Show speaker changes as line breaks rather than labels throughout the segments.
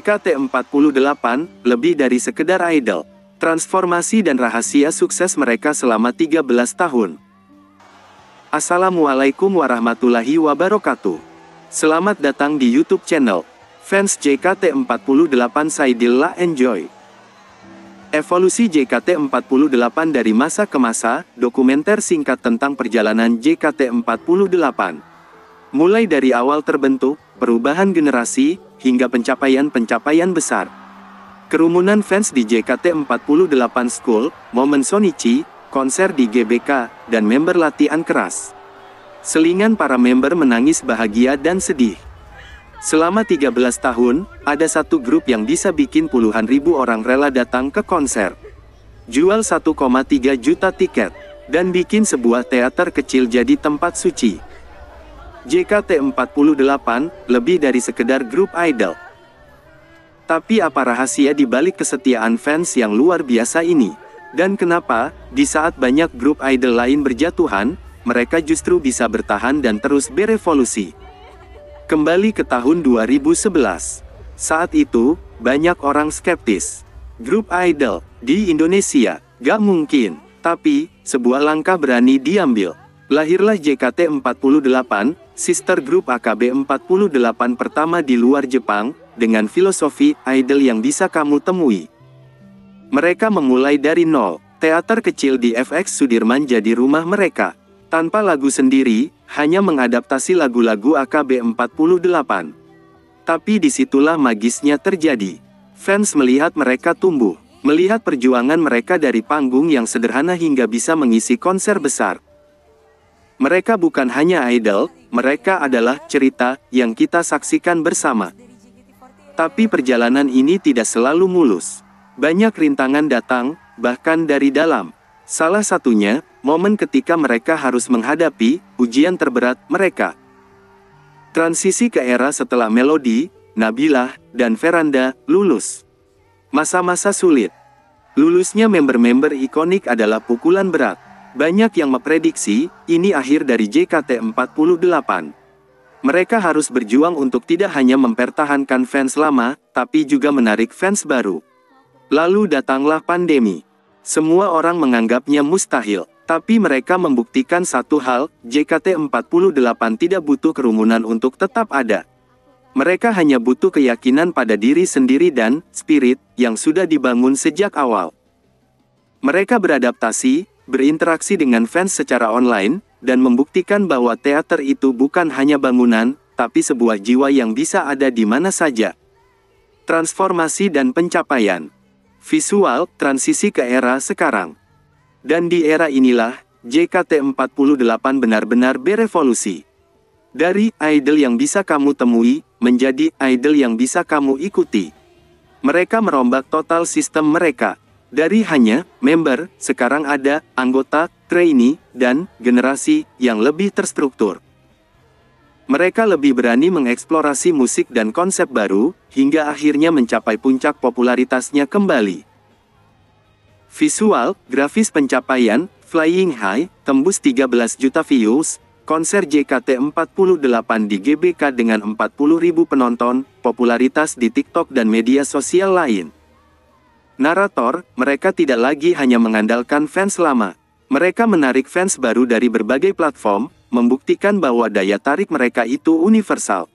JKT48 lebih dari sekedar idol. Transformasi dan rahasia sukses mereka selama 13 tahun. Assalamualaikum warahmatullahi wabarakatuh. Selamat datang di YouTube channel Fans JKT48 Saidillah Enjoy. Evolusi JKT48 dari masa ke masa, dokumenter singkat tentang perjalanan JKT48. Mulai dari awal terbentuk, perubahan generasi, hingga pencapaian-pencapaian besar. Kerumunan fans di JKT48 School, momen Shonichi, konser di GBK, dan member latihan keras. Selingan para member menangis bahagia dan sedih. Selama 13 tahun, ada satu grup yang bisa bikin puluhan ribu orang rela datang ke konser. Jual 1,3 juta tiket, dan bikin sebuah teater kecil jadi tempat suci. JKT48 lebih dari sekedar grup idol. Tapi apa rahasia di balik kesetiaan fans yang luar biasa ini? Dan kenapa, di saat banyak grup idol lain berjatuhan, mereka justru bisa bertahan dan terus berevolusi? Kembali ke tahun 2011. Saat itu, banyak orang skeptis. Grup idol di Indonesia, gak mungkin. Tapi, sebuah langkah berani diambil. Lahirlah JKT48, sister grup AKB48 pertama di luar Jepang, dengan filosofi idol yang bisa kamu temui. Mereka memulai dari nol. Teater kecil di FX Sudirman jadi rumah mereka. Tanpa lagu sendiri, hanya mengadaptasi lagu-lagu AKB48. Tapi disitulah magisnya terjadi. Fans melihat mereka tumbuh, melihat perjuangan mereka dari panggung yang sederhana hingga bisa mengisi konser besar. Mereka bukan hanya idol, mereka adalah cerita yang kita saksikan bersama. Tapi perjalanan ini tidak selalu mulus. Banyak rintangan datang, bahkan dari dalam. Salah satunya, momen ketika mereka harus menghadapi ujian terberat mereka. Transisi ke era setelah Melody, Nabilah, dan Veranda lulus. Masa-masa sulit. Lulusnya member-member ikonik adalah pukulan berat. Banyak yang memprediksi, ini akhir dari JKT48. Mereka harus berjuang untuk tidak hanya mempertahankan fans lama, tapi juga menarik fans baru. Lalu datanglah pandemi. Semua orang menganggapnya mustahil, tapi mereka membuktikan satu hal, JKT48 tidak butuh kerumunan untuk tetap ada. Mereka hanya butuh keyakinan pada diri sendiri dan spirit yang sudah dibangun sejak awal. Mereka beradaptasi, berinteraksi dengan fans secara online, dan membuktikan bahwa teater itu bukan hanya bangunan, tapi sebuah jiwa yang bisa ada di mana saja. Transformasi dan pencapaian. Visual, transisi ke era sekarang. Dan di era inilah, JKT48 benar-benar berevolusi. Dari idol yang bisa kamu temui, menjadi idol yang bisa kamu ikuti. Mereka merombak total sistem mereka. Dari hanya member, sekarang ada anggota, trainee, dan generasi yang lebih terstruktur. Mereka lebih berani mengeksplorasi musik dan konsep baru, hingga akhirnya mencapai puncak popularitasnya kembali. Visual, grafis pencapaian, flying high, tembus 13 juta views, konser JKT48 di GBK dengan 40.000 penonton, popularitas di TikTok dan media sosial lain. Narator, mereka tidak lagi hanya mengandalkan fans lama. Mereka menarik fans baru dari berbagai platform, membuktikan bahwa daya tarik mereka itu universal.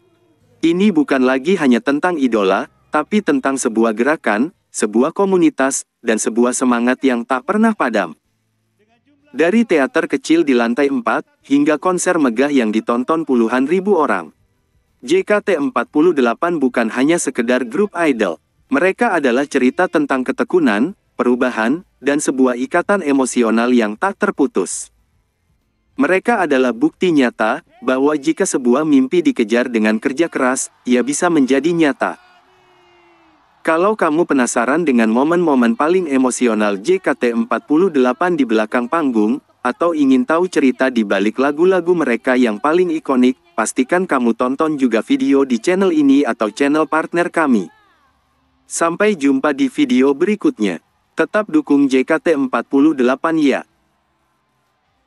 Ini bukan lagi hanya tentang idola, tapi tentang sebuah gerakan, sebuah komunitas, dan sebuah semangat yang tak pernah padam. Dari teater kecil di lantai 4, hingga konser megah yang ditonton puluhan ribu orang. JKT48 bukan hanya sekedar grup idol. Mereka adalah cerita tentang ketekunan, perubahan, dan sebuah ikatan emosional yang tak terputus. Mereka adalah bukti nyata, bahwa jika sebuah mimpi dikejar dengan kerja keras, ia bisa menjadi nyata. Kalau kamu penasaran dengan momen-momen paling emosional JKT48 di belakang panggung, atau ingin tahu cerita di balik lagu-lagu mereka yang paling ikonik, pastikan kamu tonton juga video di channel ini atau channel partner kami. Sampai jumpa di video berikutnya. Tetap dukung JKT48 ya.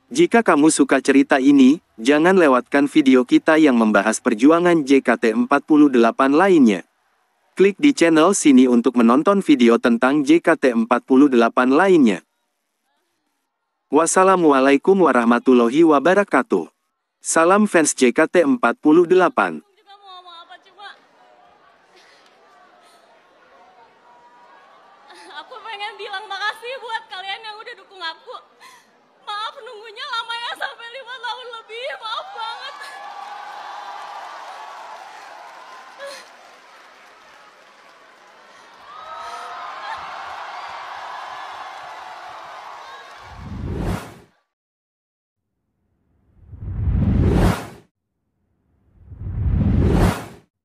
Jika kamu suka cerita ini, jangan lewatkan video kita yang membahas perjuangan JKT48 lainnya. Klik di channel sini untuk menonton video tentang JKT48 lainnya. Wassalamualaikum warahmatullahi wabarakatuh. Salam fans JKT48.